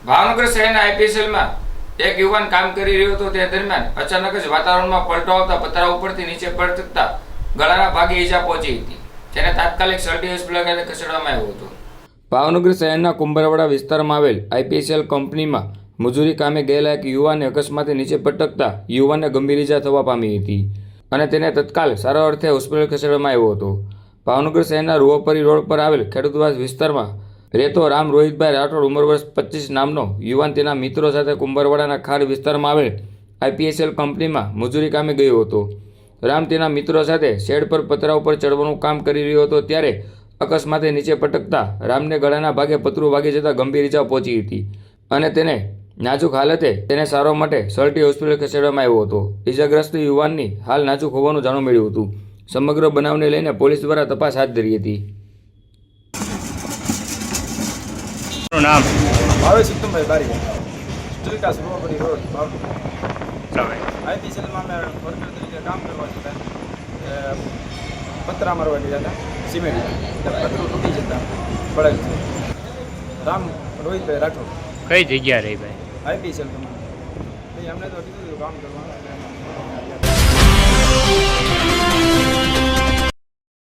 ભાવનગર શહેરના આઈપીએસએલમાં એક યુવાન કામ કરી રહ્યો હતો. તે દરમિયાન અચાનક જ વાતાવરણમાં પલટો આવતા પતરા ઉપરથી નીચે પડતા ગળાના ભાગે ઈજા પહોંચી હતી, જેને તાત્કાલિક સલટી હોસ્પિટલ ખાતે ખસેડવામાં આવ્યો હતો. ભાવનગર શહેરના કુંભારવાડા વિસ્તારમાં આવેલ આઈપીએસએલ કંપનીમાં મજૂરી કામે ગયેલા એક યુવાનને અકસ્માતે નીચે પટકતા યુવાનને ગંભીર ઈજા થવા પામી હતી અને તેને તત્કાલ સારવાર અર્થે હોસ્પિટલ ખસેડવામાં આવ્યો હતો. ભાવનગર શહેરના રૂવાપરી રોડ પર આવેલ ખેડૂતવાસ વિસ્તારમાં રહેતો રામ રોહિતભાઈ રાઠોડ ઉંમર વર્ષ 25 નામનો યુવાન તેના મિત્રો સાથે કુંભારવાડાના ખાર વિસ્તારમાં આવેલ આઈપીએસએલ કંપનીમાં મજૂરી કામે ગયો હતો. રામ તેના મિત્રો સાથે શેડ પર પતરા ઉપર ચડવાનું કામ કરી રહ્યો હતો ત્યારે અકસ્માતે નીચે પટકતા રામને ગળાના ભાગે પતરું વાગી જતા ગંભીર ઈજા પહોંચી હતી અને તેને નાજુક હાલતે તેને સારવાર માટે સલટી હોસ્પિટલ ખસેડવામાં આવ્યો હતો. ઈજાગ્રસ્ત યુવાનની હાલ નાજુક હોવાનું જાણવા મળ્યું હતું. સમગ્ર બનાવને લઈને પોલીસ દ્વારા તપાસ હાથ ધરી હતી. નામ ભાવેશ ઉત્તમભાઈ બારી, સ્ટીલ કાસ રૂવાપરી રોડ, ભાવનગર. આઈપીએસએલમાં અમે વર્કર તરીકે કામ કરવા જતા પતરા મારવા ગયા હતા સિમેન્ટ, પતરું તૂટી જતા પડેલ છે. રામ રોહિતભાઈ રાઠોડ. કઈ જગ્યા રહી ભાઈ? આઈપીએસએલ કંપની અમને તો કીધું કામ કરવાનું.